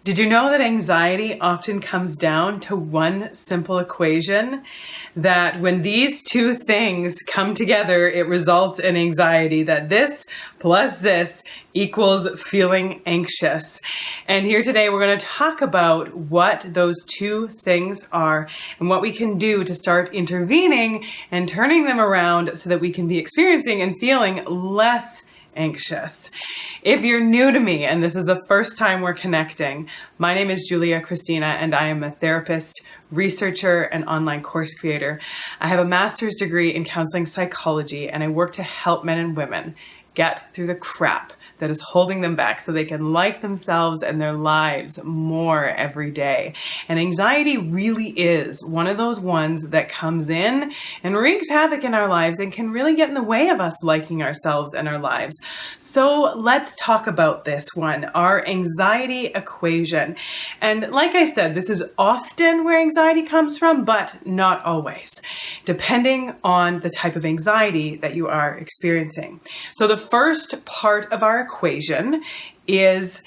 Did you know that anxiety often comes down to one simple equation? That when these two things come together, it results in anxiety. That this plus this equals feeling anxious. And here today, we're going to talk about what those two things are and what we can do to start intervening and turning them around so that we can be experiencing and feeling less anxious. If you're new to me and this is the first time we're connecting, my name is Kristina, and I am a therapist, researcher, and online course creator. I have a master's degree in counseling psychology, and I work to help men and women get through the crap that is holding them back so they can like themselves and their lives more every day. And anxiety really is one of those ones that comes in and wreaks havoc in our lives and can really get in the way of us liking ourselves and our lives. So let's talk about this one, our anxiety equation. And like I said, this is often where anxiety comes from, but not always, depending on the type of anxiety that you are experiencing. So the first part of our equation is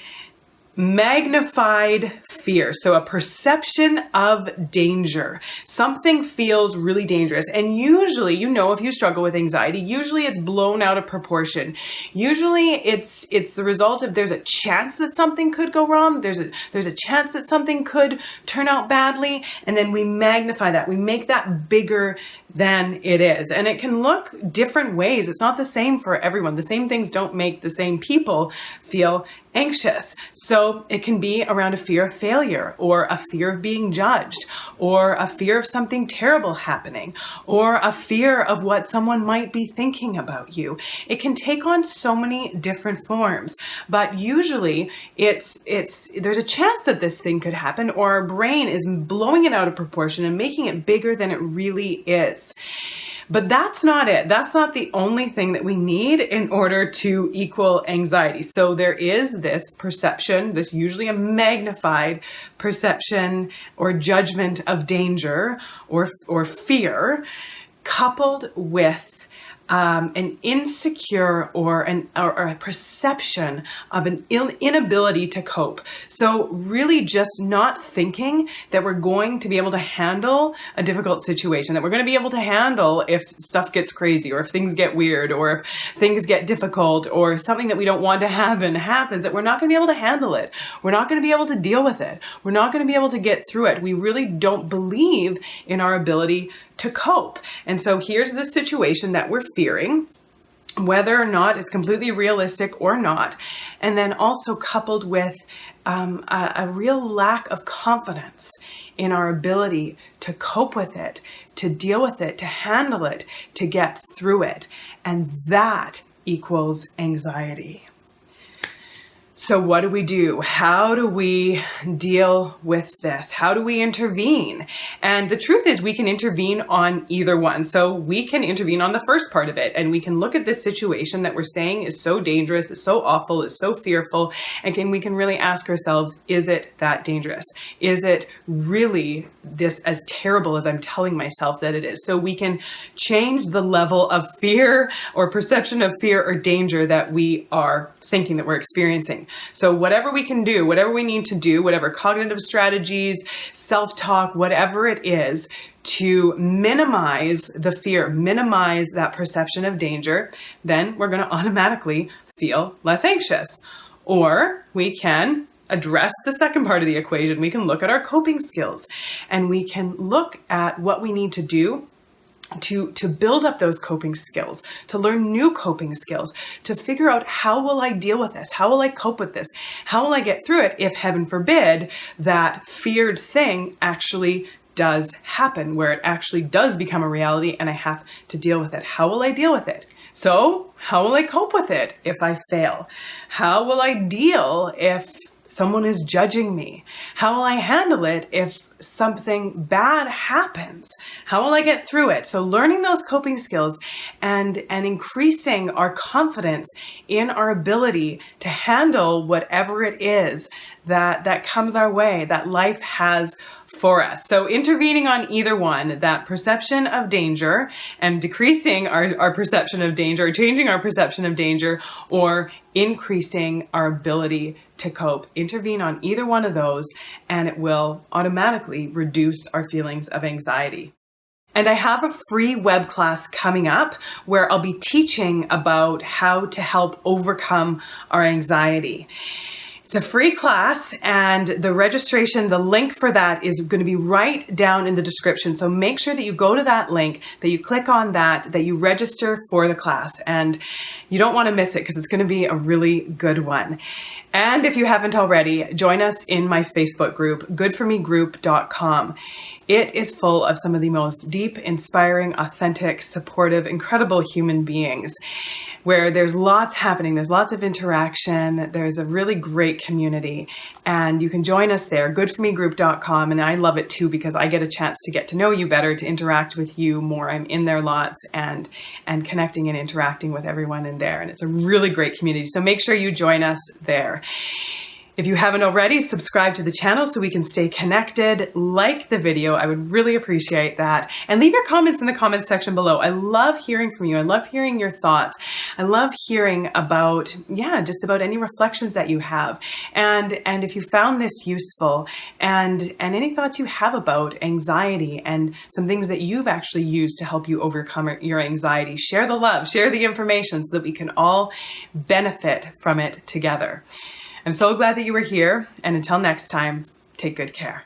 magnified fear. So a perception of danger. Something feels really dangerous. And usually, if you struggle with anxiety, usually it's blown out of proportion. Usually it's the result of there's a chance that something could go wrong. There's a chance that something could turn out badly. And then we magnify that. We make that bigger than it is. And it can look different ways. It's not the same for everyone. The same things don't make the same people feel anxious. So it can be around a fear of failure, or a fear of being judged, or a fear of something terrible happening, or a fear of what someone might be thinking about you. It can take on so many different forms, but usually there's a chance that this thing could happen, or our brain is blowing it out of proportion and making it bigger than it really is. But that's not it. That's not the only thing that we need in order to equal anxiety. So there is this perception, this usually a magnified perception or judgment of danger or fear, coupled with an insecure or a perception of an inability to cope. So really just not thinking that we're going to be able to handle a difficult situation, that we're going to be able to handle if stuff gets crazy, or if things get weird, or if things get difficult, or something that we don't want to happens, that we're not going to be able to handle it. We're not going to be able to deal with it. We're not going to be able to get through it. We really don't believe in our ability to cope. And so here's the situation that we're fearing, whether or not it's completely realistic or not. And then also coupled with a real lack of confidence in our ability to cope with it, to deal with it, to handle it, to get through it. And that equals anxiety. So what do we do? How do we deal with this? How do we intervene? And the truth is we can intervene on either one. So we can intervene on the first part of it, and we can look at this situation that we're saying is so dangerous, is so awful, is so fearful, and we can really ask ourselves, is it that dangerous? Is it really this as terrible as I'm telling myself that it is? So we can change the level of fear or perception of fear or danger that we are thinking that we're experiencing. So whatever we can do, whatever we need to do, whatever cognitive strategies, self-talk, whatever it is, to minimize the fear, minimize that perception of danger, then we're going to automatically feel less anxious. Or we can address the second part of the equation. We can look at our coping skills, and we can look at what we need to do to build up those coping skills, to learn new coping skills, to figure out, how will I deal with this? How will I cope with this? How will I get through it if, heaven forbid, that feared thing actually does happen, where it actually does become a reality and I have to deal with it? How will I deal with it? So how will I cope with it if I fail? How will I deal if someone is judging me? How will I handle it if something bad happens? How will I get through it? So learning those coping skills and increasing our confidence in our ability to handle whatever it is that comes our way, that life has for us. So intervening on either one, that perception of danger and decreasing our perception of danger, or changing our perception of danger, or increasing our ability to cope, intervene on either one of those, and it will automatically reduce our feelings of anxiety. And I have a free web class coming up where I'll be teaching about how to help overcome our anxiety. It's a free class, and the registration, the link for that is going to be right down in the description. So make sure that you go to that link, that you click on that you register for the class, and you don't want to miss it because it's going to be a really good one. And if you haven't already, join us in my Facebook group, goodformegroup.com. It is full of some of the most deep, inspiring, authentic, supportive, incredible human beings, where there's lots happening, there's lots of interaction, there's a really great community, and you can join us there, goodformegroup.com, and I love it too because I get a chance to get to know you better, to interact with you more. I'm in there lots and connecting and interacting with everyone in there, and it's a really great community, so make sure you join us there. If you haven't already, subscribe to the channel so we can stay connected. Like the video, I would really appreciate that. And leave your comments in the comments section below. I love hearing from you. I love hearing your thoughts. I love hearing about, just about any reflections that you have. And if you found this useful, and any thoughts you have about anxiety and some things that you've actually used to help you overcome your anxiety, share the love, share the information so that we can all benefit from it together. I'm so glad that you were here, and until next time, take good care.